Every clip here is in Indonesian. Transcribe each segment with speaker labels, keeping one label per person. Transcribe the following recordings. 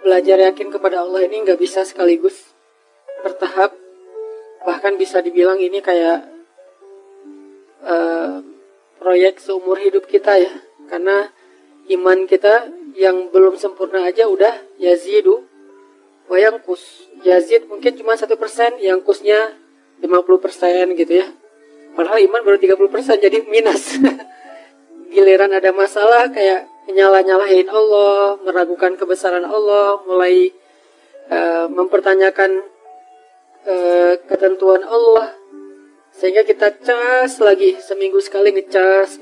Speaker 1: belajar yakin kepada Allah ini nggak bisa sekaligus, bertahap. Bahkan bisa dibilang ini kayak proyek seumur hidup kita ya. Karena iman kita yang belum sempurna aja udah yazidu wa yanqus. Yazid mungkin cuma 1%, yanqusnya 50% gitu ya. Padahal iman baru 30%, jadi minus. Giliran ada masalah kayak nyalah-nyalahin Allah, meragukan kebesaran Allah, mulai mempertanyakan ketentuan Allah, sehingga kita cas lagi seminggu sekali, ngecas.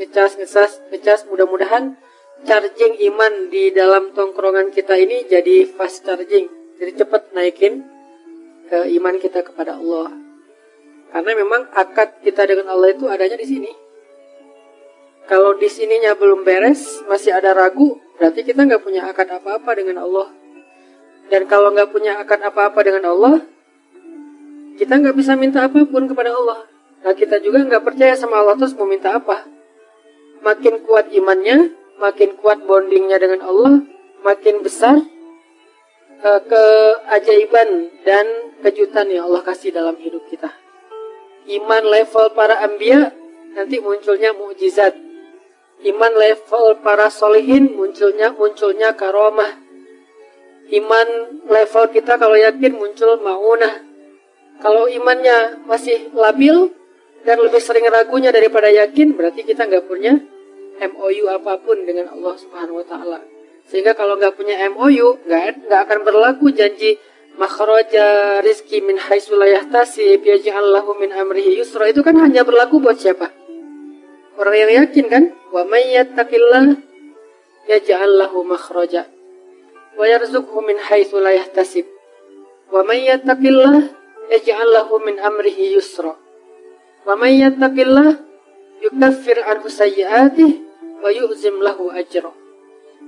Speaker 1: Mudah-mudahan charging iman di dalam tongkrongan kita ini jadi fast charging, jadi cepat naikin iman kita kepada Allah. Karena memang akad kita dengan Allah itu adanya di sini. Kalau di sininya belum beres, masih ada ragu, berarti kita nggak punya akad apa-apa dengan Allah. Dan kalau nggak punya akad apa-apa dengan Allah, kita nggak bisa minta apapun kepada Allah. Nah, kita juga nggak percaya sama Allah, terus mau minta apa? Makin kuat imannya, makin kuat bondingnya dengan Allah, makin besar keajaiban dan kejutan yang Allah kasih dalam hidup kita. Iman level para anbiya, nanti munculnya mukjizat. Iman level para solihin, munculnya karomah. Iman level kita kalau yakin muncul maunah. Kalau imannya masih labil dan lebih sering ragunya daripada yakin, berarti kita nggak punya MOU apapun dengan Allah Subhanahu Wa Taala. Sehingga kalau nggak punya MOU, nggak akan berlaku janji makhraja rizki min haitsu la yahtasib yaj'al lahu min amrihi yusra. Itu kan hanya berlaku buat siapa? Orang yang yakin kan? Wa may yattaqillah yaj'al lahu makhraja wa yarzuqhu min haitsu la yahtasib. Wa may yattaqillah yaj'al lahu min amrihi yusra. Wa may yattaqillah yukaffir anhu sayyi'atihi wa yu'zim lahu ajra.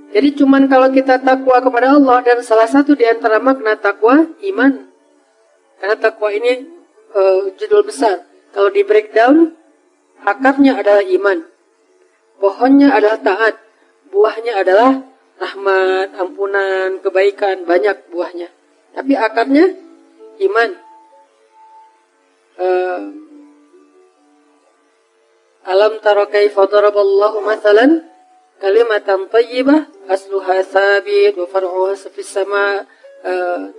Speaker 1: Jadi cuman kalau kita takwa kepada Allah, dan salah satu di antara makna takwa iman. Karena takwa ini judul besar. Kalau di breakdown, akarnya adalah iman, pohonnya adalah taat, buahnya adalah rahmat, ampunan, kebaikan, banyak buahnya. Tapi akarnya iman. Alam tara kaifa daraballahu mathalan kalimatan thayyibah asluha thabit wa far'uha fis sama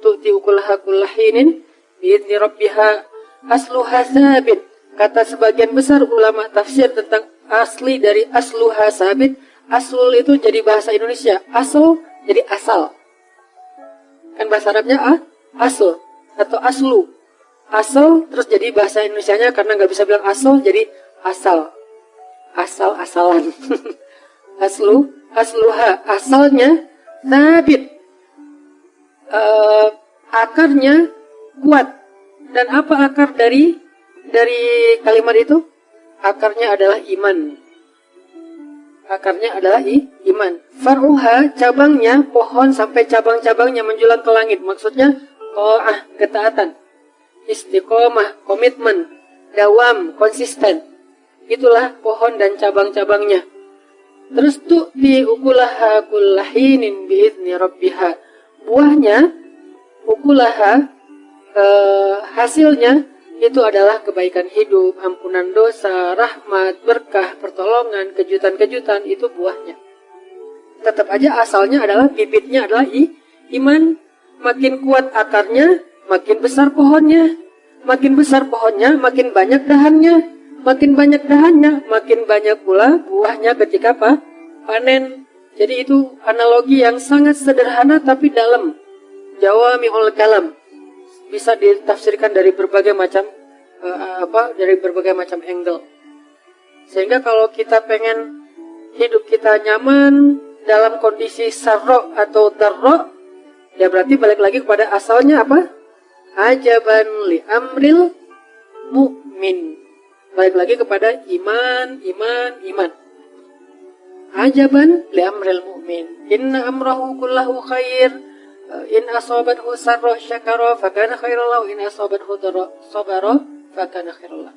Speaker 1: tu'ti ukulaha kullahinin biidzni rabbiha asluha thabit. Kata sebagian besar ulama tafsir tentang asli dari asluha thabit. Aslul itu jadi bahasa Indonesia, asal jadi asal. Kan bahasa Arabnya asl atau aslu. Asal terus jadi bahasa Indonesianya karena nggak bisa bilang asal, jadi asal. Asal-asalan. Asluha, asalnya thabit, akarnya kuat. Dan apa akar dari kalimat itu? Akarnya adalah iman. Akarnya adalah iman. Far'uha, cabangnya, pohon sampai cabang-cabangnya menjulang ke langit. Maksudnya ketaatan, istiqomah, komitmen, dawam, konsisten. Itulah pohon dan cabang-cabangnya. Terus tu'ti ukulaha kullahinin bi'izni rabbiha. Buahnya, ukulaha, hasilnya itu adalah kebaikan hidup, ampunan dosa, rahmat, berkah, pertolongan, kejutan-kejutan, itu buahnya. Tetap aja asalnya adalah, bibitnya adalah iman. Makin kuat akarnya, makin besar pohonnya. Makin besar pohonnya, makin banyak dahannya. Makin banyak dahannya, makin banyak pula buahnya ketika panen. Jadi itu analogi yang sangat sederhana tapi dalam. Jawami'ul kalam. Bisa ditafsirkan dari berbagai macam dari berbagai macam angle. Sehingga kalau kita pengen hidup kita nyaman dalam kondisi sarro atau darro, ya berarti balik lagi kepada asalnya apa? Ajaban li amril mu'min. Balik lagi kepada iman. Ajaban li amril mu'min. Inna amrahu kullahu khair. In asabathu sarra syakara fakana khairan lahu. In asabathu darra sabara fakana khairan lahu.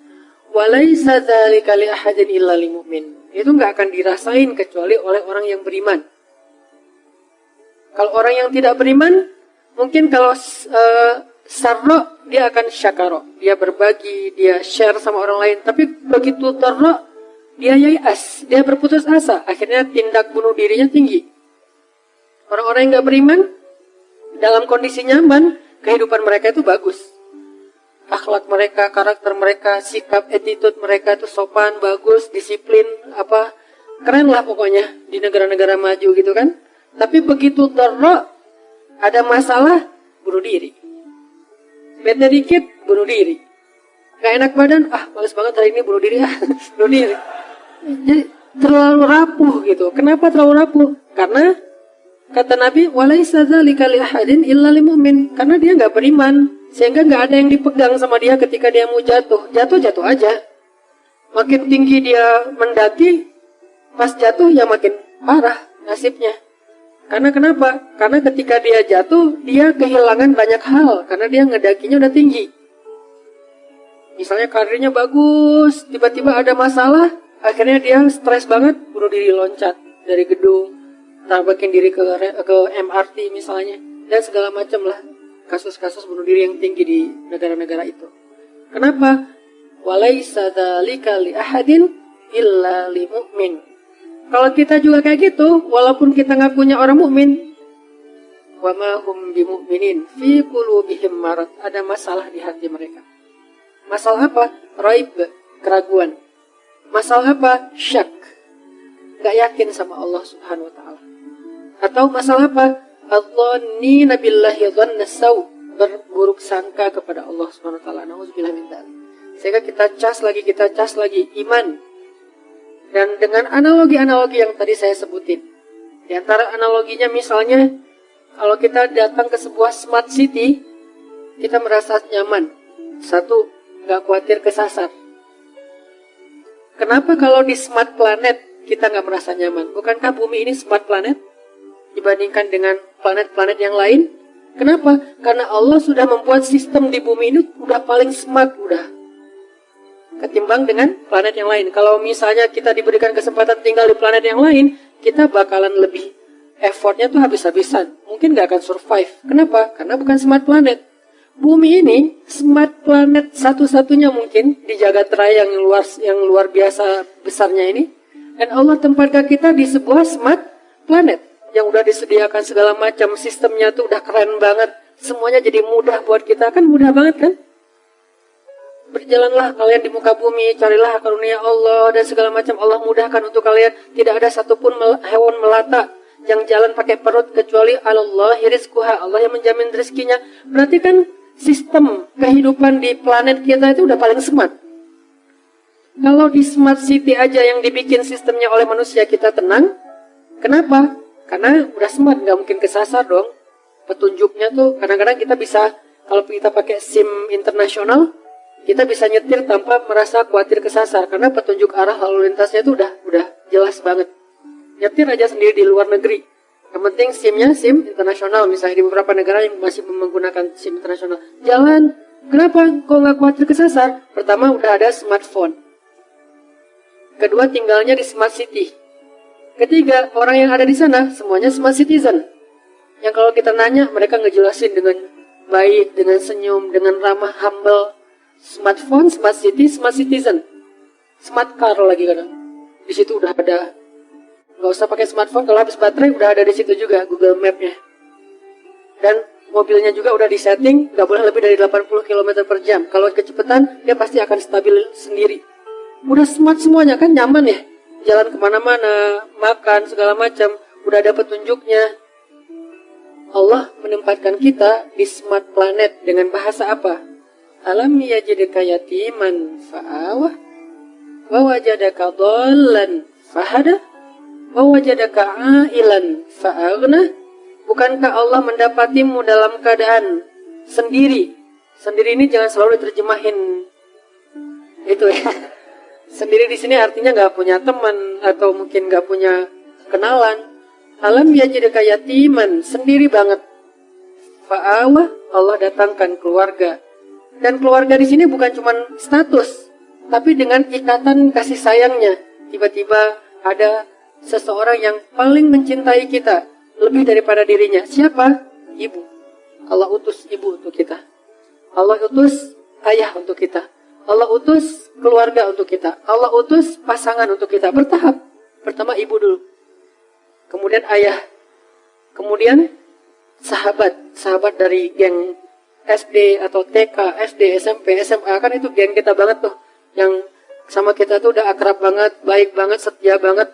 Speaker 1: Wa laisa dzalika li ahadin illa lil mu'min. Itu enggak akan dirasain kecuali oleh orang yang beriman. Kalau orang yang tidak beriman, mungkin kalau sarro, dia akan syakaro. Dia berbagi, dia share sama orang lain. Tapi begitu darro, dia yai'as, dia berputus asa. Akhirnya tindak bunuh dirinya tinggi. Orang-orang yang nggak beriman, dalam kondisi nyaman, kehidupan mereka itu bagus. Akhlak mereka, karakter mereka, sikap, attitude mereka itu sopan, bagus, disiplin, keren lah pokoknya di negara-negara maju gitu kan. Tapi begitu darro, ada masalah, bunuh diri. Bete dikit, bunuh diri. Gak enak badan, males banget hari ini bunuh diri, bunuh diri. Jadi terlalu rapuh gitu. Kenapa terlalu rapuh? Karena kata Nabi, walaisa dzalika li ahadin illa lil mu'min. Karena dia nggak beriman, sehingga nggak ada yang dipegang sama dia ketika dia mau jatuh. Jatuh aja. Makin tinggi dia mendaki, pas jatuh ya makin parah nasibnya. Karena kenapa? Karena ketika dia jatuh, dia kehilangan banyak hal. Karena dia ngedakinya udah tinggi. Misalnya karirnya bagus, tiba-tiba ada masalah, akhirnya dia stres banget, bunuh diri, loncat dari gedung, tabrakin diri ke MRT misalnya, dan segala macam lah. Kasus-kasus bunuh diri yang tinggi di negara-negara itu. Kenapa? Walaisa dzalika li ahadin illa li mu'min. Kalau kita juga kayak gitu, walaupun kita nggak punya orang mukmin, wa ma hum bimu'minin fi qulubihim marad, ada masalah di hati mereka. Masalah apa? Raib, keraguan. Masalah apa? Syak, nggak yakin sama Allah Subhanahu wa taala. Atau masalah apa? Adzannina billahi dhanna saw, berburuk sangka kepada Allah Subhanahu wa taala. Nauzubillah min dzalik. Sehingga kita cas lagi iman. Dan dengan analogi-analogi yang tadi saya sebutin. Di antara analoginya misalnya, kalau kita datang ke sebuah smart city, kita merasa nyaman. Satu, nggak khawatir kesasar. Kenapa kalau di smart planet kita nggak merasa nyaman? Bukankah bumi ini smart planet dibandingkan dengan planet-planet yang lain? Kenapa? Karena Allah sudah membuat sistem di bumi ini udah paling smart, udah ketimbang dengan planet yang lain. Kalau misalnya kita diberikan kesempatan tinggal di planet yang lain, kita bakalan lebih effortnya tuh habis-habisan. Mungkin nggak akan survive. Kenapa? Karena bukan smart planet. Bumi ini smart planet satu-satunya mungkin di jagat raya yang luar biasa besarnya ini. Dan Allah tempatkan kita di sebuah smart planet yang udah disediakan segala macam, sistemnya tuh udah keren banget. Semuanya jadi mudah buat kita, kan mudah banget kan? Berjalanlah kalian di muka bumi, carilah karunia Allah dan segala macam. Allah mudahkan untuk kalian. Tidak ada satupun hewan melata yang jalan pakai perut kecuali Allahi rizquha, Allah yang menjamin rezekinya. Berarti kan sistem kehidupan di planet kita itu udah paling smart. Kalau di smart city aja yang dibikin sistemnya oleh manusia kita tenang. Kenapa? Karena udah smart, nggak mungkin kesasar dong. Petunjuknya tuh kadang-kadang kita bisa, kalau kita pakai SIM internasional, kita bisa nyetir tanpa merasa khawatir kesasar karena petunjuk arah lalu lintasnya itu udah jelas banget. Nyetir aja sendiri di luar negeri. Yang penting SIM-nya SIM internasional, misalnya di beberapa negara yang masih menggunakan SIM internasional. Jalan, kenapa kok nggak khawatir kesasar? Pertama, udah ada smartphone. Kedua, tinggalnya di smart city. Ketiga, orang yang ada di sana semuanya smart citizen. Yang kalau kita nanya, mereka ngejelasin dengan baik, dengan senyum, dengan ramah, humble. Smartphone, smart city, smart citizen, smart car lagi kadang. Di situ udah ada. Nggak usah pakai smartphone, kalau habis baterai udah ada di situ juga Google Map-nya. Dan mobilnya juga udah disetting, nggak boleh lebih dari 80 km per jam. Kalau kecepatan, dia pasti akan stabil sendiri. Udah smart semuanya kan, nyaman ya. Jalan kemana-mana, makan, segala macam, udah ada petunjuknya. Allah menempatkan kita di smart planet dengan bahasa apa? Alam yajidka yatiman fa'awah wa wajadaka dhallan fahada wa wajadaka ailan fa'aghna. Bukankah Allah mendapatimu dalam keadaan sendiri? Sendiri ini jangan selalu diterjemahin itu ya. Sendiri di sini artinya nggak punya teman atau mungkin nggak punya kenalan. Alam yajidka yatiman, sendiri banget. Fa'awah, Allah datangkan keluarga. Dan keluarga di sini bukan cuma status, tapi dengan ikatan kasih sayangnya. Tiba-tiba ada seseorang yang paling mencintai kita, lebih daripada dirinya. Siapa? Ibu. Allah utus ibu untuk kita. Allah utus ayah untuk kita. Allah utus keluarga untuk kita. Allah utus pasangan untuk kita. Bertahap. Pertama ibu dulu. Kemudian ayah. Kemudian sahabat. Sahabat dari geng SD atau TK, SD, SMP, SMA. Kan itu geng kita banget tuh. Yang sama kita tuh udah akrab banget, baik banget, setia banget.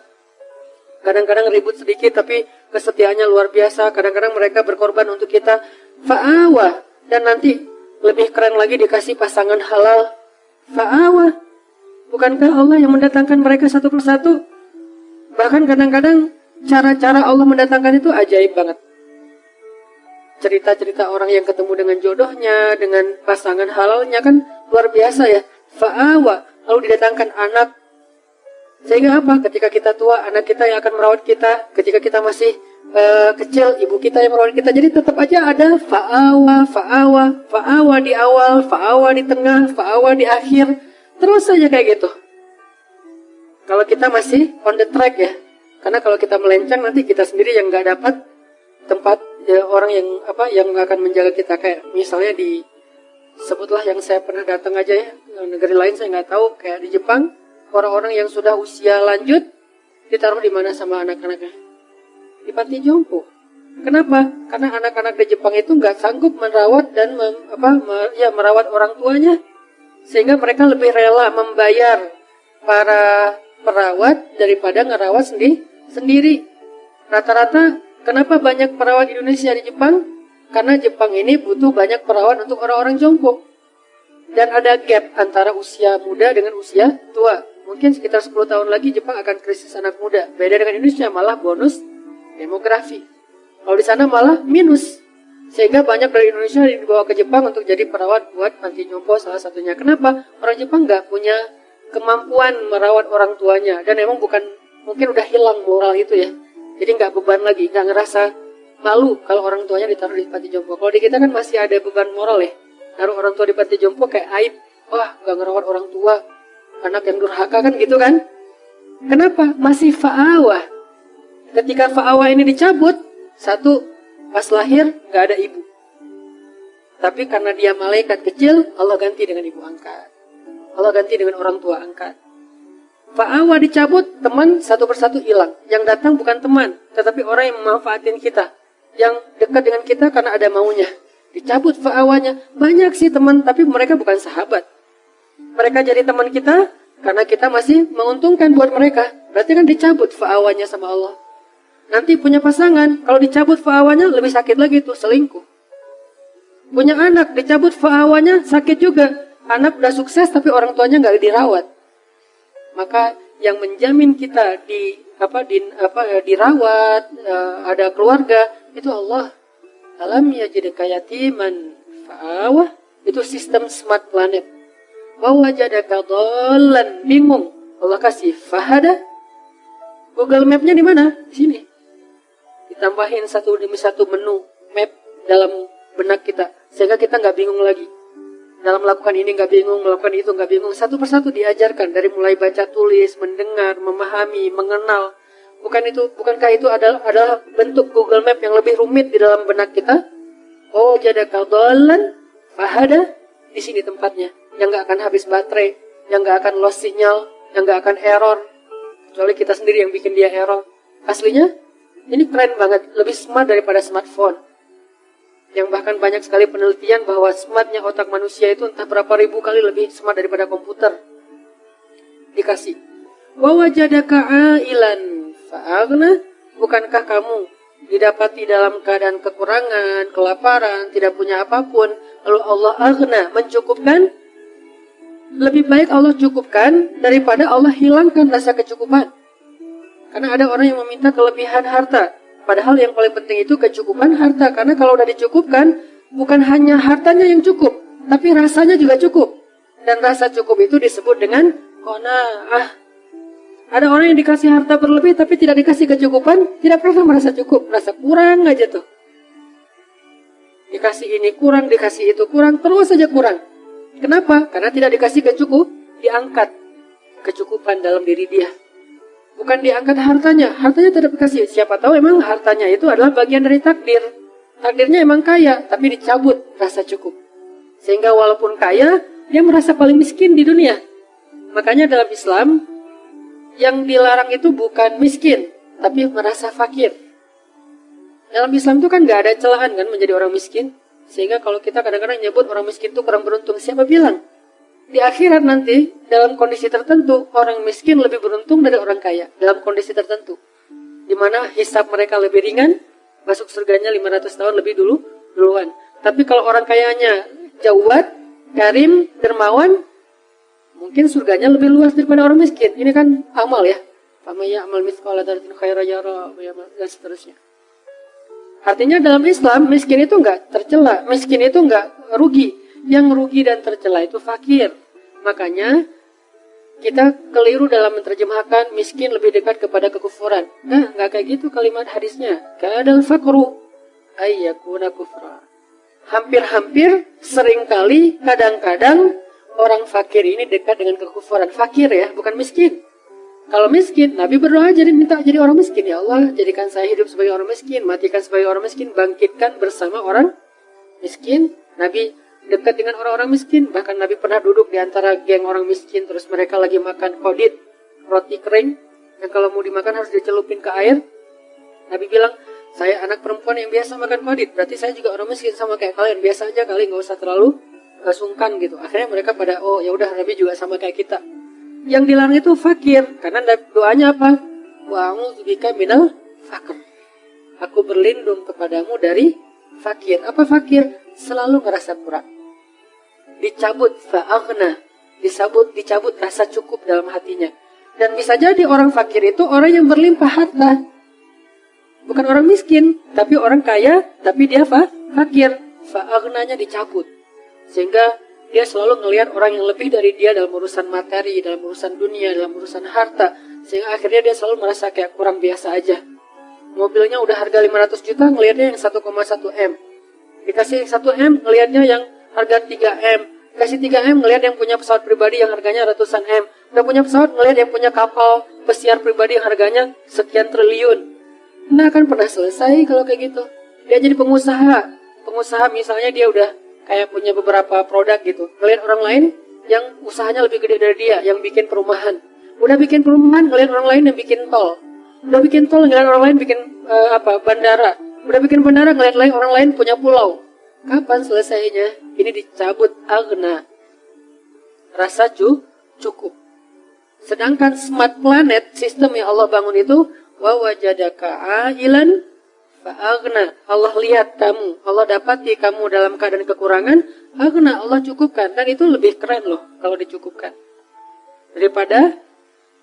Speaker 1: Kadang-kadang ribut sedikit tapi kesetiaannya luar biasa. Kadang-kadang mereka berkorban untuk kita. Fa'awa. Dan nanti lebih keren lagi dikasih pasangan halal. Fa'awa. Bukankah Allah yang mendatangkan mereka satu persatu? Bahkan kadang-kadang cara-cara Allah mendatangkan itu ajaib banget. Cerita-cerita orang yang ketemu dengan jodohnya, dengan pasangan halalnya kan luar biasa ya. Fa'awa. Lalu didatangkan anak. Sehingga apa? Ketika kita tua, anak kita yang akan merawat kita. Ketika kita masih kecil, ibu kita yang merawat kita. Jadi tetap aja ada fa'awa, fa'awa, fa'awa di awal, fa'awa di tengah, fa'awa di akhir. Terus saja kayak gitu. Kalau kita masih on the track ya. Karena kalau kita melencang nanti kita sendiri yang nggak dapat tempat ya, orang yang akan menjaga kita. Kayak misalnya sebutlah yang saya pernah datang aja ya. Negeri lain saya nggak tahu. Kayak di Jepang. Orang-orang yang sudah usia lanjut ditaruh di mana sama anak-anaknya? Di panti jompo. Kenapa? Karena anak-anak di Jepang itu nggak sanggup merawat dan merawat orang tuanya, sehingga mereka lebih rela membayar para perawat daripada ngerawat sendiri. Rata-rata kenapa banyak perawat Indonesia di Jepang? Karena Jepang ini butuh banyak perawat untuk orang-orang jompo. Dan ada gap antara usia muda dengan usia tua. Mungkin sekitar 10 tahun lagi Jepang akan krisis anak muda. Beda dengan Indonesia, malah bonus demografi. Kalau di sana malah minus. Sehingga banyak dari Indonesia dibawa ke Jepang untuk jadi perawat buat panti jompo salah satunya. Kenapa? Orang Jepang nggak punya kemampuan merawat orang tuanya. Dan emang mungkin udah hilang moral itu ya. Jadi nggak beban lagi, nggak ngerasa malu kalau orang tuanya ditaruh di panti jompo. Kalau di kita kan masih ada beban moral ya. Naruh orang tua di panti jompo kayak aib. Wah, nggak ngerawat orang tua. Anak yang durhaka kan gitu kan. Kenapa? Masih fa'awah. Ketika fa'awah ini dicabut, satu, pas lahir nggak ada ibu. Tapi karena dia malaikat kecil, Allah ganti dengan ibu angkat. Allah ganti dengan orang tua angkat. Fa'awah dicabut, teman satu persatu hilang. Yang datang bukan teman, tetapi orang yang memanfaatin kita. Yang dekat dengan kita karena ada maunya. Dicabut fa'awahnya. Banyak sih teman, tapi mereka bukan sahabat. Mereka jadi teman kita karena kita masih menguntungkan buat mereka. Berarti kan dicabut fa'awahnya sama Allah. Nanti punya pasangan, kalau dicabut fa'awahnya lebih sakit lagi tuh, selingkuh. Punya anak, dicabut fa'awahnya sakit juga. Anak udah sukses tapi orang tuanya nggak dirawat. Maka yang menjamin kita dirawat, ada keluarga, itu Allah. Alam yajidka yatiman fa'awah. Itu sistem smart planet. Wa wajadaka dhallan, bingung. Allah kasih fahada. Google Map-nya di mana? Di sini. Ditambahin satu demi satu menu map dalam benak kita, sehingga kita nggak bingung lagi. Dalam melakukan ini nggak bingung, melakukan itu nggak bingung. Satu persatu diajarkan dari mulai baca tulis, mendengar, memahami, mengenal. Bukankah itu adalah bentuk Google Map yang lebih rumit di dalam benak kita? Oh, jadaka dhallan fahada. Di sini tempatnya. Yang nggak akan habis baterai, yang nggak akan lost sinyal, yang nggak akan error. Kecuali kita sendiri yang bikin dia error. Aslinya, ini keren banget, lebih smart daripada smartphone. Yang bahkan banyak sekali penelitian bahwa smartnya otak manusia itu entah berapa ribu kali lebih smart daripada komputer. Dikasih. Wa wajadaka ailan fa'aghna. Bukankah kamu didapati dalam keadaan kekurangan, kelaparan, tidak punya apapun, lalu Allah aghna, mencukupkan? Lebih baik Allah cukupkan daripada Allah hilangkan rasa kecukupan. Karena ada orang yang meminta kelebihan harta. Padahal yang paling penting itu kecukupan harta. Karena kalau udah dicukupkan, bukan hanya hartanya yang cukup, tapi rasanya juga cukup. Dan rasa cukup itu disebut dengan qanaah. Ada orang yang dikasih harta berlebih, tapi tidak dikasih kecukupan, tidak pernah merasa cukup. Merasa kurang aja tuh. Dikasih ini kurang, dikasih itu kurang, terus saja kurang. Kenapa? Karena tidak dikasih diangkat kecukupan dalam diri dia. Bukan diangkat hartanya. Hartanya tidak dikasih. Siapa tahu emang hartanya itu adalah bagian dari takdir. Takdirnya emang kaya, tapi dicabut rasa cukup. Sehingga walaupun kaya, dia merasa paling miskin di dunia. Makanya dalam Islam, yang dilarang itu bukan miskin, tapi merasa fakir. Dalam Islam itu kan gak ada celahan kan menjadi orang miskin. Sehingga kalau kita kadang-kadang nyebut orang miskin itu kurang beruntung, siapa bilang? Di akhirat nanti, dalam kondisi tertentu, orang miskin lebih beruntung dari orang kaya. Dalam kondisi tertentu. Di mana hisab mereka lebih ringan, masuk surganya 500 tahun lebih duluan. Tapi kalau orang kayanya jawad, karim, dermawan, mungkin surganya lebih luas daripada orang miskin. Ini kan amal ya. Famaya amal mithqala dzarratin khairan yara dan seterusnya. Artinya dalam Islam, miskin itu enggak tercela, miskin itu enggak rugi. Yang rugi dan tercela itu fakir. Makanya kita keliru dalam menerjemahkan miskin lebih dekat kepada kekufuran. Nah, enggak kayak gitu kalimat hadisnya. Kadal fakru ayyakuna kufra. Hampir-hampir, seringkali, kadang-kadang orang fakir ini dekat dengan kekufuran. Fakir ya, bukan miskin. Kalau miskin, Nabi berdoa minta jadi orang miskin. Ya Allah, jadikan saya hidup sebagai orang miskin, matikan sebagai orang miskin, bangkitkan bersama orang miskin. Nabi dekat dengan orang-orang miskin. Bahkan Nabi pernah duduk di antara geng orang miskin, terus mereka lagi makan kodit, roti kering, yang kalau mau dimakan harus dicelupin ke air. Nabi bilang, saya anak perempuan yang biasa makan kodit, berarti saya juga orang miskin sama kayak kalian. Biasa aja kali, nggak usah terlalu sungkan gitu. Akhirnya mereka pada, oh ya udah, Nabi juga sama kayak kita. Yang dilarang itu fakir, karena doanya apa? Wa'udzubika minal fakir. Aku berlindung kepadamu dari fakir. Apa fakir? Selalu ngerasa kurang. Dicabut fa'aghna, dicabut rasa cukup dalam hatinya. Dan bisa jadi orang fakir itu orang yang berlimpah harta. Bukan orang miskin, tapi orang kaya, tapi dia fakir. Fa'aghnanya dicabut. Sehingga dia selalu ngelihat orang yang lebih dari dia dalam urusan materi, dalam urusan dunia, dalam urusan harta. Sehingga akhirnya dia selalu merasa kayak kurang biasa aja. Mobilnya udah harga 500 juta, ngelihatnya yang 1,1 M. Dikasih 1 M, ngelihatnya yang harga 3 M. Dikasih 3 M, ngelihat yang punya pesawat pribadi yang harganya ratusan M. Udah punya pesawat, ngelihat yang punya kapal pesiar pribadi yang harganya sekian triliun. Nah, kan pernah selesai kalau kayak gitu. Dia jadi pengusaha. Pengusaha misalnya dia udah kayak punya beberapa produk gitu. Ngelihat orang lain yang usahanya lebih gede dari dia, yang bikin perumahan. Udah bikin perumahan, ngelihat orang lain yang bikin tol. Udah bikin tol, ngelihat orang lain bikin bandara. Udah bikin bandara, ngelihat orang lain punya pulau. Kapan selesainya? Ini dicabut aghna. Rasa cukup. Sedangkan smart planet, sistem yang Allah bangun itu, wa wajadaka ailan fa'aghna. Allah lihat kamu, Allah dapati kamu dalam keadaan kekurangan, aghna, Allah cukupkan. Dan itu lebih keren loh kalau dicukupkan daripada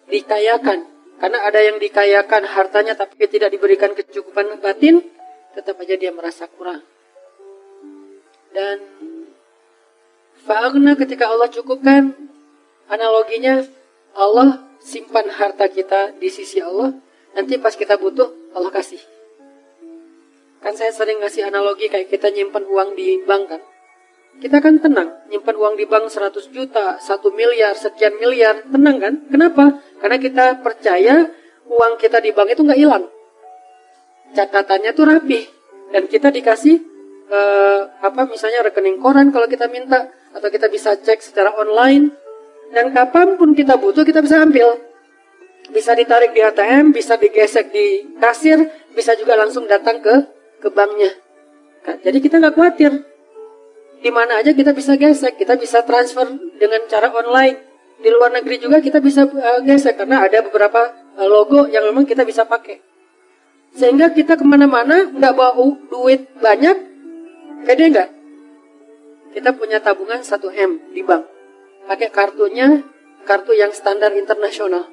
Speaker 1: dikayakan. Karena ada yang dikayakan hartanya tapi tidak diberikan kecukupan batin, tetap aja dia merasa kurang. Dan fa'aghna ketika Allah cukupkan, analoginya Allah simpan harta kita di sisi Allah. Nanti pas kita butuh, Allah kasih. Kan saya sering ngasih analogi kayak kita nyimpan uang di bank kan. Kita kan tenang, nyimpan uang di bank 100 juta, 1 miliar, sekian miliar, tenang kan? Kenapa? Karena kita percaya uang kita di bank itu nggak hilang. Catatannya tuh rapi. Dan kita dikasih, misalnya rekening koran kalau kita minta. Atau kita bisa cek secara online. Dan kapanpun kita butuh, kita bisa ambil. Bisa ditarik di ATM, bisa digesek di kasir, bisa juga langsung datang ke banknya. Kan? Jadi kita nggak khawatir. Di mana aja kita bisa gesek, kita bisa transfer dengan cara online. Di luar negeri juga kita bisa gesek, karena ada beberapa logo yang memang kita bisa pakai. Sehingga kita kemana-mana nggak bawa duit banyak, pede nggak? Kita punya tabungan 1 M di bank. Pakai kartunya, kartu yang standar internasional.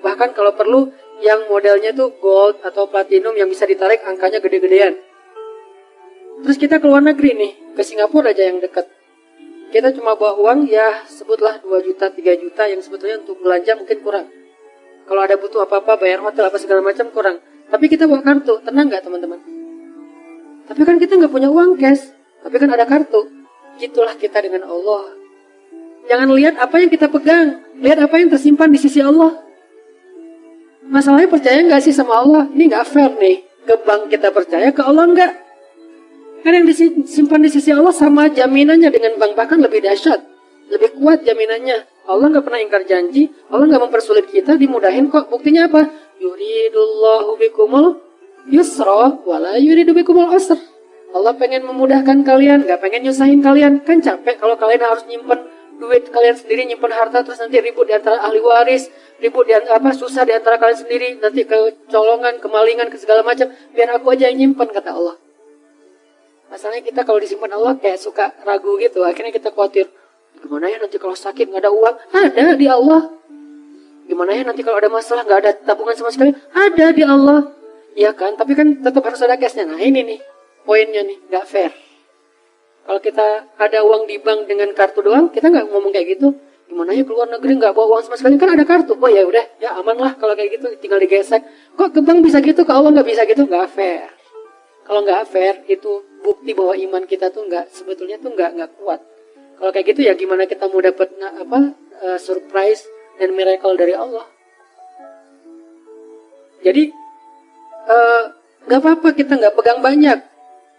Speaker 1: Bahkan kalau perlu yang modelnya tuh gold atau platinum yang bisa ditarik angkanya gede-gedean. Terus kita ke luar negeri nih, ke Singapura aja yang dekat. Kita cuma bawa uang ya sebutlah 2 juta, 3 juta yang sebetulnya untuk belanja mungkin kurang. Kalau ada butuh apa-apa, bayar hotel apa segala macam kurang. Tapi kita bawa kartu, tenang nggak teman-teman? Tapi kan kita nggak punya uang cash, tapi kan ada kartu. Gitulah kita dengan Allah. Jangan lihat apa yang kita pegang, lihat apa yang tersimpan di sisi Allah. Masalahnya percaya nggak sih sama Allah? Ini nggak fair nih. Ke bank kita percaya, ke Allah nggak. Kan yang disimpan di sisi Allah sama jaminannya dengan bank, bahkan lebih dahsyat. Lebih kuat jaminannya. Allah nggak pernah ingkar janji. Allah nggak mempersulit kita, dimudahin kok. Buktinya apa? Yuridullahu bikumul yusra wala yuridu bikumul usra. Allah pengen memudahkan kalian, nggak pengen nyusahin kalian. Kan capek kalau kalian harus nyimpen duit kalian sendiri, nyimpen harta, terus nanti ribut di antara ahli waris, ribut di susah di antara kalian sendiri, nanti kecolongan, kemalingan, ke segala macam. Biar aku aja yang nyimpen, kata Allah. Masalahnya kita kalau disimpan Allah kayak suka ragu gitu. Akhirnya kita khawatir, gimana ya nanti kalau sakit nggak ada uang? Ada di Allah. Gimana ya nanti kalau ada masalah nggak ada tabungan sama sekali? Ada di Allah. Iya kan? Tapi kan tetap harus ada cashnya. Nah ini nih poinnya nih, nggak fair. Kalau kita ada uang di bank dengan kartu doang, kita nggak ngomong kayak gitu. Gimana ya keluar negeri nggak bawa uang sama sekali, kan ada kartu. Oh ya udah, ya aman lah kalau kayak gitu, tinggal digesek. Kok ke bank bisa gitu, ke Allah nggak bisa gitu? Nggak fair. Kalau nggak fair, itu bukti bahwa iman kita tuh sebetulnya tuh nggak kuat. Kalau kayak gitu ya gimana kita mau dapat surprise dan miracle dari Allah? Jadi nggak apa-apa kita nggak pegang banyak.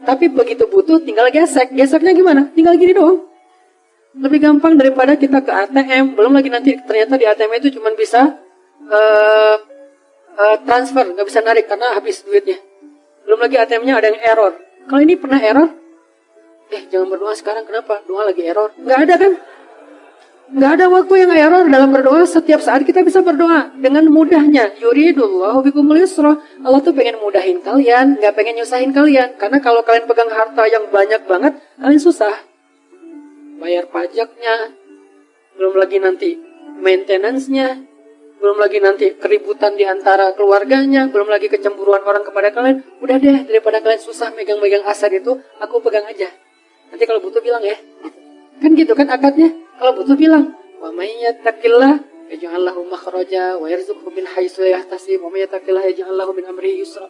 Speaker 1: Tapi begitu butuh tinggal gesek. Geseknya gimana? Tinggal gini doang. Lebih gampang daripada kita ke ATM. Belum lagi nanti ternyata di ATM itu cuma bisa transfer, nggak bisa narik karena habis duitnya. Belum lagi ATM-nya ada yang error. Kalau ini pernah error, jangan berdoa sekarang, kenapa? Doa lagi error. Nggak ada kan? Nggak ada waktu yang error dalam berdoa. Setiap saat kita bisa berdoa dengan mudahnya. Yuridullahu bikumul yusra. Allah tuh pengen mudahin kalian, nggak pengen nyusahin kalian. Karena kalau kalian pegang harta yang banyak banget, kalian susah. Bayar pajaknya, belum lagi nanti maintenance-nya, belum lagi nanti keributan di antara keluarganya, belum lagi kecemburuan orang kepada kalian. Udah deh, daripada kalian susah megang-megang aset itu, aku pegang aja. Nanti kalau butuh bilang ya. Kan gitu kan akadnya. Kalau butuh bilang, wa may yattaqillah yaj'al lahu makhraja wa yarzuqhu min haitsu la yahtasib wa may yattaqillah yaj'al lahu min amrihi yusra.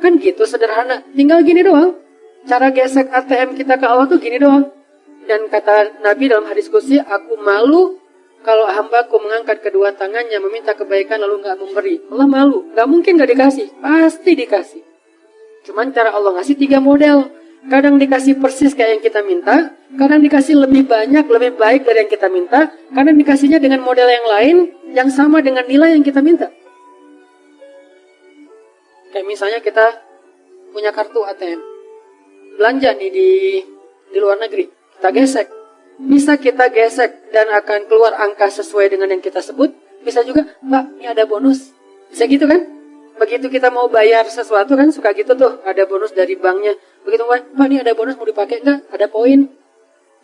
Speaker 1: Kan gitu sederhana. Tinggal gini doang. Cara gesek ATM kita ke Allah tuh gini doang. Dan kata Nabi dalam hadis qudsi, aku malu kalau hambaku mengangkat kedua tangannya meminta kebaikan lalu nggak memberi. Allah malu. Nggak mungkin nggak dikasih. Pasti dikasih. Cuman cara Allah ngasih 3 model. Kadang dikasih persis kayak yang kita minta, kadang dikasih lebih banyak, lebih baik dari yang kita minta, kadang dikasihnya dengan model yang lain, yang sama dengan nilai yang kita minta. Kayak misalnya kita punya kartu ATM, belanja nih di luar negeri, kita gesek. Bisa kita gesek dan akan keluar angka sesuai dengan yang kita sebut. Bisa juga, Mbak, ini ada bonus. Bisa gitu kan? Begitu kita mau bayar sesuatu kan suka gitu tuh, ada bonus dari banknya. Begitu Pak, ini ada bonus mau dipakai nggak? Ada poin.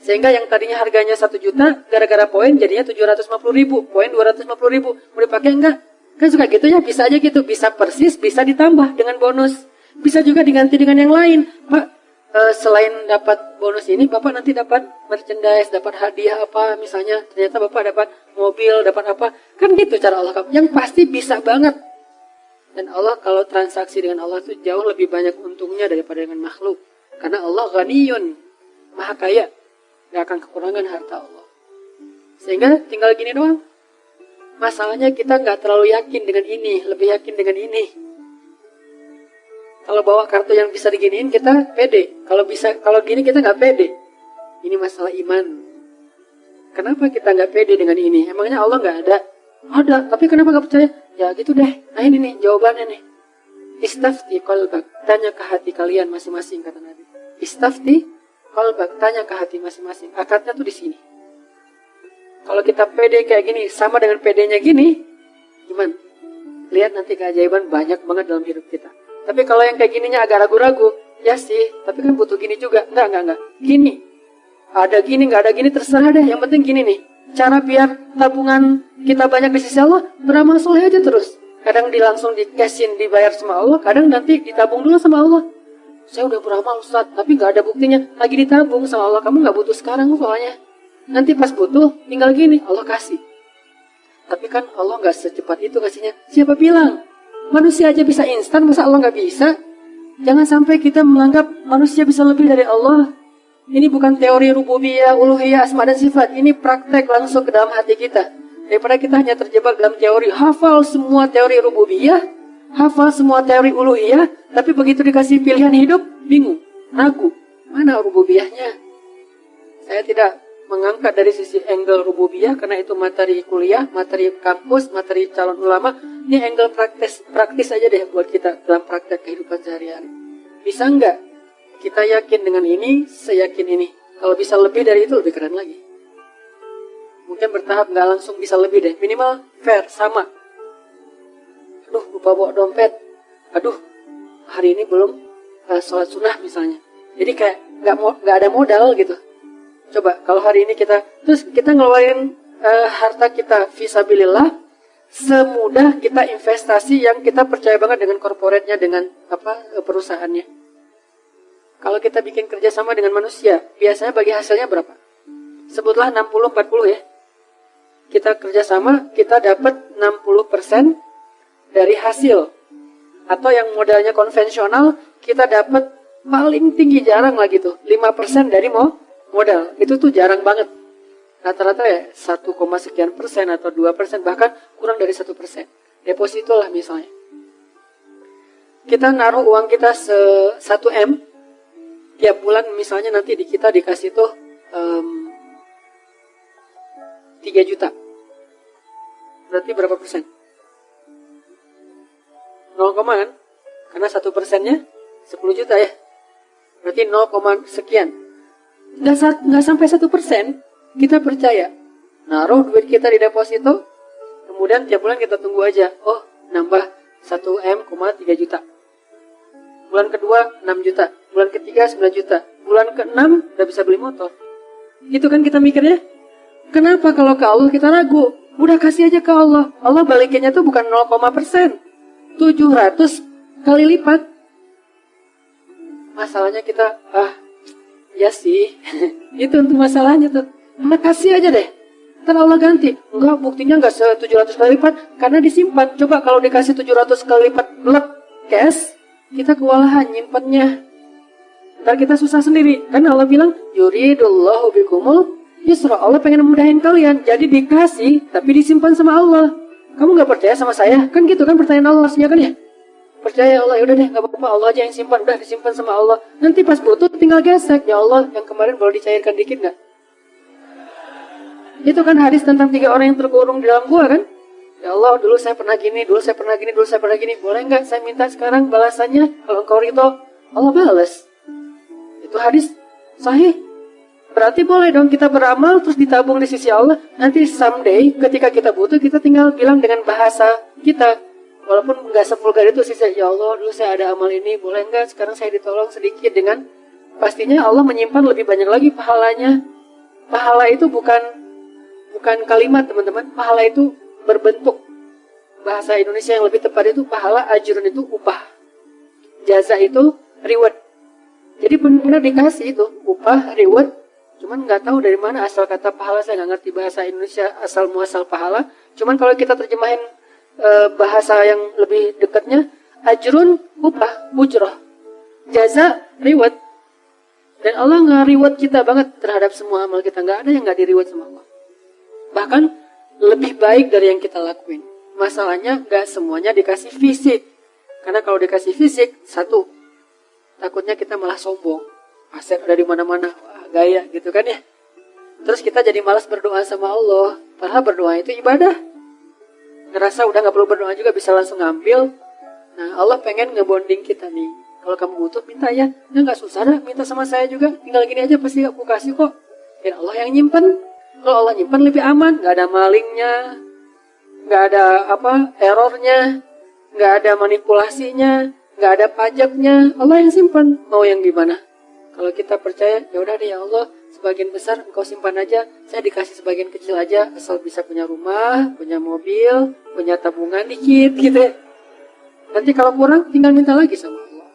Speaker 1: Sehingga yang tadinya harganya 1 juta, gara-gara poin jadinya 750.000, poin 250.000. Mau dipakai nggak? Kan suka gitu ya, bisa aja gitu. Bisa persis, bisa ditambah dengan bonus. Bisa juga diganti dengan yang lain. Pak, selain dapat bonus ini, Bapak nanti dapat merchandise, dapat hadiah apa, misalnya ternyata Bapak dapat mobil, dapat apa. Kan gitu cara Allah. Yang pasti bisa banget. Dan Allah kalau transaksi dengan Allah itu jauh lebih banyak untungnya daripada dengan makhluk. Karena Allah ghaniyun, maha kaya. Gak akan kekurangan harta Allah. Sehingga tinggal gini doang. Masalahnya kita gak terlalu yakin dengan ini, lebih yakin dengan ini. Kalau bawa kartu yang bisa diginiin kita pede. Kalau gini kita gak pede. Ini masalah iman. Kenapa kita gak pede dengan ini? Emangnya Allah gak ada? Ada, tapi kenapa gak percaya? Ya gitu deh. Nah ini nih jawabannya nih. Istafti qalbak, tanya ke hati kalian masing-masing, kata Nabi. Istafti qalbak, tanya ke hati masing-masing. Akadnya tuh di sini. Kalau kita pede kayak gini sama dengan pedenya gini, gimana? Lihat nanti keajaiban banyak banget dalam hidup kita. Tapi kalau yang kayak gininya agak ragu-ragu, ya sih, tapi kan butuh gini juga. Enggak. Gini. Ada gini, enggak ada gini, terserah deh. Yang penting gini nih. Cara biar tabungan kita banyak di sisi Allah, beramal soleh aja terus. Kadang langsung di cashin, dibayar sama Allah, kadang nanti ditabung dulu sama Allah. Saya udah beramal Ustaz, tapi gak ada buktinya. Lagi ditabung sama Allah, kamu gak butuh sekarang soalnya. Nanti pas butuh, tinggal gini, Allah kasih. Tapi kan Allah gak secepat itu kasihnya. Siapa bilang? Manusia aja bisa instan, masa Allah gak bisa? Jangan sampai kita menganggap manusia bisa lebih dari Allah. Ini bukan teori rububiyah, uluhiyah, asma dan sifat. Ini praktek langsung ke dalam hati kita. Daripada kita hanya terjebak dalam teori, hafal semua teori rububiyah, hafal semua teori uluhiyah, tapi begitu dikasih pilihan hidup, bingung, ragu. Mana rububiyahnya? Saya tidak mengangkat dari sisi angle rububiyah, karena itu materi kuliah, materi kampus, materi calon ulama. Ini angle praktis aja deh buat kita dalam praktek kehidupan sehari-hari. Bisa nggak kita yakin dengan ini, saya yakin ini. Kalau bisa lebih dari itu, lebih keren lagi. Mungkin bertahap, nggak langsung bisa lebih deh. Minimal fair, sama. Aduh, lupa bawa dompet. Aduh, hari ini belum sholat sunnah misalnya. Jadi kayak nggak ada modal gitu. Coba kalau hari ini kita ngeluarin harta kita fisabilillah, semudah kita investasi yang kita percaya banget dengan korporatnya, dengan perusahaannya. Kalau kita bikin kerjasama dengan manusia, biasanya bagi hasilnya berapa? Sebutlah 60-40 ya. Kita kerjasama, kita dapat 60% dari hasil. Atau yang modalnya konvensional, kita dapat paling tinggi, jarang lah gitu, 5% dari modal. Itu tuh jarang banget. Rata-rata ya 1, sekian persen atau 2%, bahkan kurang dari 1%. Deposito lah misalnya. Kita naruh uang kita 1 M, tiap bulan misalnya nanti kita dikasih tuh 3 juta. Berarti berapa persen? 0, kan? Karena 1%-nya 10 juta ya. Berarti 0, sekian. Nggak sampai 1%, kita percaya. Naruh duit kita di deposito, kemudian tiap bulan kita tunggu aja. Oh, nambah 1 M, 3 juta. Bulan kedua 6 juta. Bulan ketiga 9 juta. Bulan ke-6 udah bisa beli motor. Itu kan kita mikirnya. Kenapa kalau ke Allah kita ragu? Udah kasih aja ke Allah. Allah balikinnya tuh bukan 0, 700 kali lipat. Masalahnya kita, ya sih. Itu untuk masalahnya tuh. Nah, kasih aja deh. Ntar Allah ganti. Enggak, buktinya enggak 700 kali lipat. Karena disimpan. Coba kalau dikasih 700 kali lipat cash, kita kewalahan nyimpannya. Ntar kita susah sendiri. Karena Allah bilang, yuridullahu bikumul yusra. Allah pengen memudahin kalian. Jadi dikasih, tapi disimpan sama Allah. Kamu gak percaya sama saya? Kan gitu kan pertanyaan Allah. Ya kan ya? Percaya Allah, yaudah deh, gak apa-apa, Allah aja yang simpan. Udah disimpan sama Allah. Nanti pas butuh tinggal gesek. Ya Allah, yang kemarin boleh dicairkan dikit gak? Itu kan hadis tentang 3 orang yang terkurung di dalam gua kan? Ya Allah, dulu saya pernah gini, dulu saya pernah gini, dulu saya pernah gini. Boleh gak saya minta sekarang balasannya? Kalau engkau ridho, Allah balas. Itu hadis sahih. Berarti boleh dong kita beramal terus ditabung di sisi Allah. Nanti someday ketika kita butuh, kita tinggal bilang dengan bahasa kita. Walaupun nggak sevulgar itu sih, ya Allah dulu saya ada amal ini, boleh nggak sekarang saya ditolong sedikit, dengan pastinya Allah menyimpan lebih banyak lagi pahalanya. Pahala itu bukan kalimat teman-teman, pahala itu berbentuk. Bahasa Indonesia yang lebih tepat itu pahala, ajrun itu upah, jaza itu reward. Jadi benar-benar dikasih itu upah, reward. Cuman nggak tahu dari mana asal kata pahala, saya nggak ngerti bahasa Indonesia asal muasal pahala. Cuman kalau kita terjemahin bahasa yang lebih dekatnya, ajrun upah, ujrah, jaza reward. Dan Allah nge-reward kita banget terhadap semua amal kita. Nggak ada yang nggak di-reward sama Allah. Bahkan lebih baik dari yang kita lakuin. Masalahnya nggak semuanya dikasih fisik. Karena kalau dikasih fisik, satu, takutnya kita malah sombong. Aset ada di mana-mana, wah gaya gitu kan ya. Terus kita jadi malas berdoa sama Allah. Padahal berdoa itu ibadah. Ngerasa udah gak perlu berdoa juga, bisa langsung ngambil. Nah, Allah pengen ngebonding kita nih. Kalau kamu butuh, minta ya. Ya gak susah dah, minta sama saya juga. Tinggal gini aja pasti aku kasih kok. Dan Allah yang nyimpen. Kalau Allah nyimpen lebih aman. Gak ada malingnya. Gak ada errornya. Gak ada manipulasinya. Gak ada pajaknya. Allah yang simpan. Mau yang gimana? Kalau kita percaya, ya udah deh ya Allah, sebagian besar engkau simpan aja, saya dikasih sebagian kecil aja, asal bisa punya rumah, punya mobil, punya tabungan dikit gitu ya. Nanti kalau kurang, tinggal minta lagi sama Allah.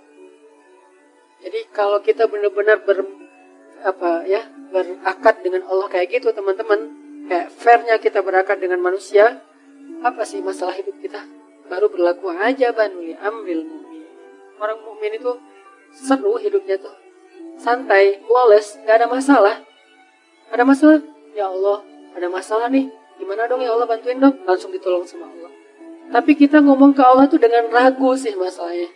Speaker 1: Jadi kalau kita benar-benar berakad dengan Allah kayak gitu teman-teman, kayak fairnya kita berakad dengan manusia, apa sih masalah hidup kita? Baru berlaku aja banuli amril mu'min. Orang mukmin itu seru hidupnya tuh. Santai, flawless, gak ada masalah. Ada masalah? Ya Allah, ada masalah nih. Gimana dong ya Allah, bantuin dong. Langsung ditolong sama Allah. Tapi kita ngomong ke Allah tuh dengan ragu sih masalahnya.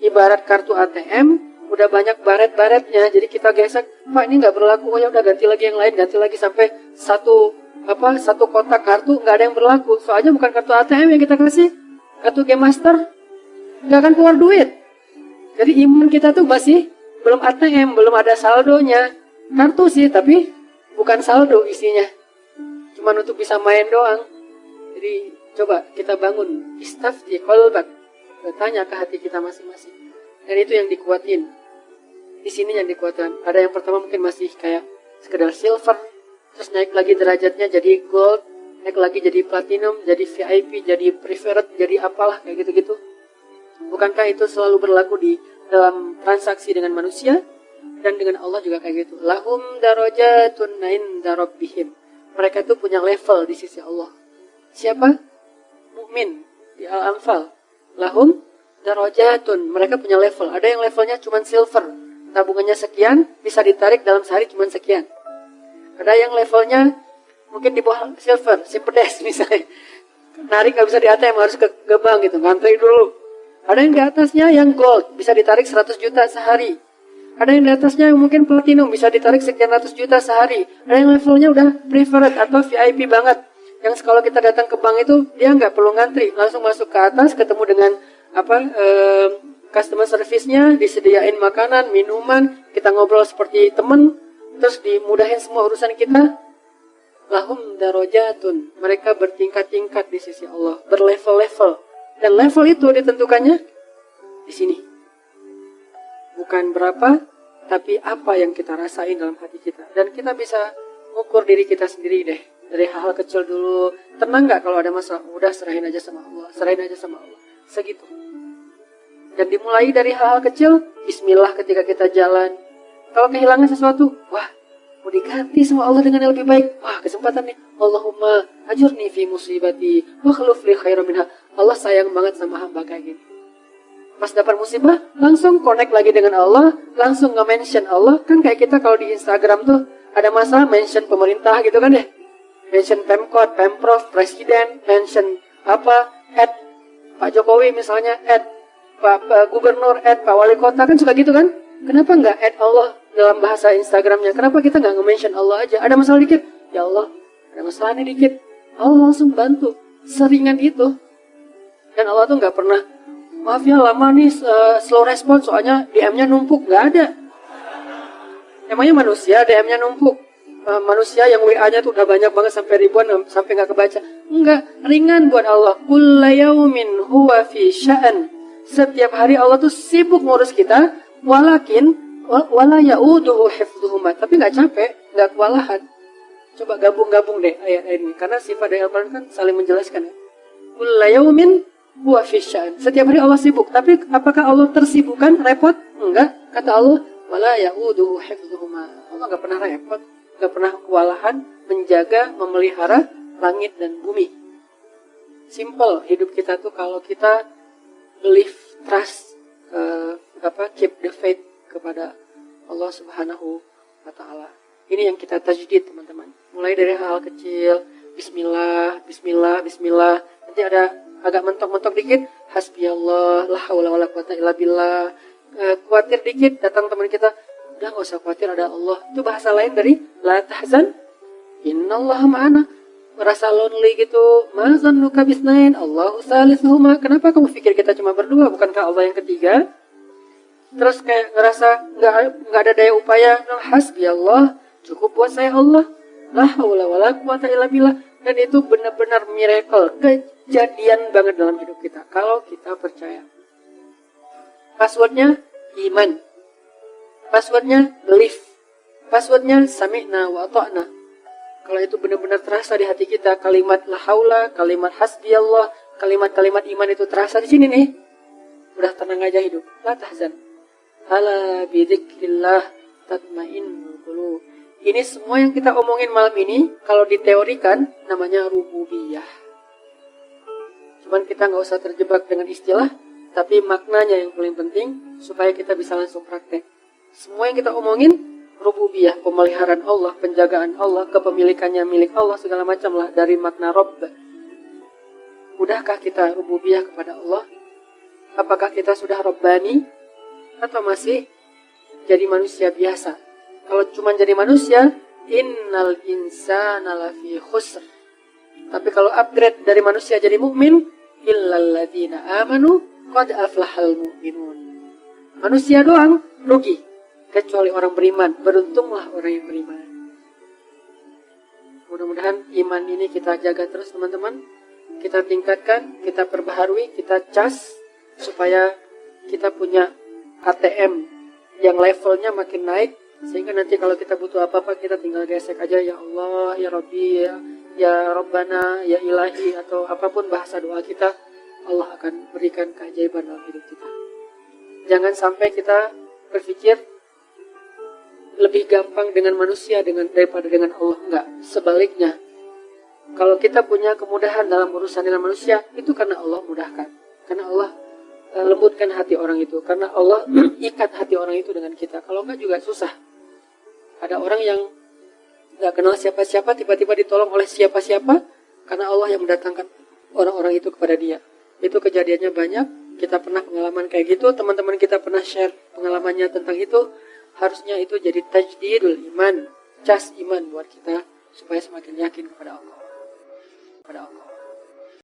Speaker 1: Ibarat kartu ATM, udah banyak baret-baretnya, jadi kita gesek, Pak ini nggak berlaku, oh ya udah ganti lagi yang lain, ganti lagi sampai satu kotak kartu nggak ada yang berlaku. Soalnya bukan kartu ATM yang kita kasih, kartu Game Master, nggak akan keluar duit. Jadi iman kita tuh masih belum ATM, belum ada saldonya. Kartu sih, tapi bukan saldo isinya. Cuman untuk bisa main doang. Jadi coba kita bangun istafti qalbak, bertanya ke hati kita masing-masing. Dan itu yang dikuatin. Di sini yang dikuatkan. Ada yang pertama mungkin masih kayak sekedar silver, terus naik lagi derajatnya jadi gold, naik lagi jadi platinum, jadi VIP, jadi preferred, jadi apalah kayak gitu-gitu. Bukankah itu selalu berlaku di dalam transaksi dengan manusia dan dengan Allah juga kayak gitu. Lahum darajatun inda rabbihim. Mereka itu punya level di sisi Allah. Siapa? Mukmin di Al-Anfal. Lahum darajatun. Mereka punya level. Ada yang levelnya cuma silver. Tabungannya sekian, bisa ditarik dalam sehari cuma sekian. Ada yang levelnya mungkin di bawah silver, simpedes misalnya. Narik nggak bisa di ATM, harus ke bank gitu, ngantri dulu. Ada yang di atasnya yang gold, bisa ditarik 100 juta sehari. Ada yang di atasnya yang mungkin platinum, bisa ditarik sekian ratus juta sehari. Ada yang levelnya udah preferred atau VIP banget. Yang kalau kita datang ke bank itu, dia nggak perlu ngantri. Langsung masuk ke atas, ketemu dengan customer service-nya, disediain makanan, minuman, kita ngobrol seperti teman, terus dimudahin semua urusan kita. Lahum darajatun. Mereka bertingkat-tingkat di sisi Allah, berlevel-level. Dan level itu ditentukannya di sini. Bukan berapa, tapi apa yang kita rasain dalam hati kita. Dan kita bisa mengukur diri kita sendiri deh. Dari hal-hal kecil dulu. Tenang gak kalau ada masalah? Udah serahin aja sama Allah. Serahin aja sama Allah. Segitu. Dan dimulai dari hal-hal kecil. Bismillah ketika kita jalan. Kalau kehilangan sesuatu, wah, mau diganti sama Allah dengan yang lebih baik. Wah, kesempatan nih. Allahumma ajurni fi musibati wa khluf li khairan minha. Allah sayang banget sama hamba kayak gini. Pas dapat musibah, langsung connect lagi dengan Allah, langsung nge-mention Allah. Kan kayak kita kalau di Instagram tuh ada masalah mention pemerintah gitu kan ya. Mention Pemkot, Pemprov, Presiden, mention Pak Jokowi misalnya, Pak Gubernur, Pak Wali Kota, kan suka gitu kan. Kenapa nggak Allah dalam bahasa Instagramnya? Kenapa kita nggak nge-mention Allah aja? Ada masalah dikit, ya Allah, ada masalah nih dikit. Allah langsung bantu. Seringan itu. Dan Allah tuh nggak pernah, maaf ya lama nih slow respon soalnya DM-nya numpuk. Nggak ada. Emangnya manusia DM-nya numpuk? Manusia yang WA-nya tuh udah banyak banget sampai ribuan, sampai nggak kebaca. Enggak, ringan buat Allah. Kulla yaumin huwa fi sya'an. Setiap hari Allah tuh sibuk ngurus kita. Walakin wala ya'uduhu hifdhuhuma. Tapi nggak capek, nggak kewalahan. Coba gabung-gabung deh ayat-ayat ini. Karena sifat dari Al-Quran kan saling menjelaskan ya. Kulla yaumin huwa fi sya'an. Setiap hari Allah sibuk. Tapi apakah Allah tersibukkan? Repot? Enggak. Kata Allah, wala ya'uduhu hifdhuhuma. Allah nggak pernah repot, nggak pernah kewalahan menjaga, memelihara langit dan bumi. Simple hidup kita tuh kalau kita believe, trust, keep the faith kepada Allah Subhanahu wa Ta'ala. Ini yang kita tajdid, teman-teman. Mulai dari hal kecil, bismillah, bismillah, bismillah. Nanti ada agak mentok-mentok dikit, hasbiyallah, la haula wala quwata illa billah. Khawatir dikit, datang teman kita, udah gak usah khawatir, ada Allah. Itu bahasa lain dari la tahzan, innallaha ma'ana. Merasa lonely gitu, ma zannuka bisnain, Allahu salisuhuma. Kenapa kamu pikir kita cuma berdua, bukankah Allah yang ketiga? Terus kayak ngerasa nggak ada daya upaya, hasbiyallah, cukup buat saya Allah, la haula wala quwata illa billah. Dan itu benar-benar miracle, kejadian banget dalam hidup kita kalau kita percaya. Passwordnya iman, passwordnya belief, passwordnya sami'na wa ata'na. Kalau itu benar-benar terasa di hati kita, kalimat la haula, kalimat hasbiyallah, kalimat-kalimat iman itu terasa di sini nih, udah tenang aja hidup, la tahzan. Ala bidzikrillah tatmainnul qulub. Ini semua yang kita omongin malam ini, kalau diteorikan namanya rububiyah. Cuman kita nggak usah terjebak dengan istilah, tapi maknanya yang paling penting supaya kita bisa langsung praktek. Semua yang kita omongin rububiyah, pemeliharaan Allah, penjagaan Allah, kepemilikannya milik Allah, segala macam lah dari makna Rabb. Mudahkah kita rububiyah kepada Allah? Apakah kita sudah Rabbani atau masih jadi manusia biasa? Kalau cuma jadi manusia, innal insana lafi khusr. Tapi kalau upgrade dari manusia jadi mukmin, illal ladzina amanu qad aflahal mu'minun. Manusia doang rugi, kecuali orang beriman. Beruntunglah orang yang beriman. Mudah-mudahan iman ini kita jaga terus teman-teman. Kita tingkatkan, kita perbaharui, kita cas supaya kita punya ATM yang levelnya makin naik, sehingga nanti kalau kita butuh apa-apa kita tinggal gesek aja, ya Allah, ya Rabbi, ya Rabbana, ya Ilahi, atau apapun bahasa doa kita, Allah akan berikan keajaiban dalam hidup kita. Jangan sampai kita berpikir lebih gampang dengan manusia daripada dengan Allah. Enggak, sebaliknya. Kalau kita punya kemudahan dalam urusan dengan manusia, itu karena Allah mudahkan. Karena Allah lembutkan hati orang itu. Karena Allah ikat hati orang itu dengan kita. Kalau enggak juga susah. Ada orang yang enggak kenal siapa-siapa, tiba-tiba ditolong oleh siapa-siapa, karena Allah yang mendatangkan orang-orang itu kepada dia. Itu kejadiannya banyak. Kita pernah pengalaman kayak gitu. Teman-teman kita pernah share pengalamannya tentang itu. Harusnya itu jadi tajdidul iman, cas iman buat kita, supaya semakin yakin kepada Allah.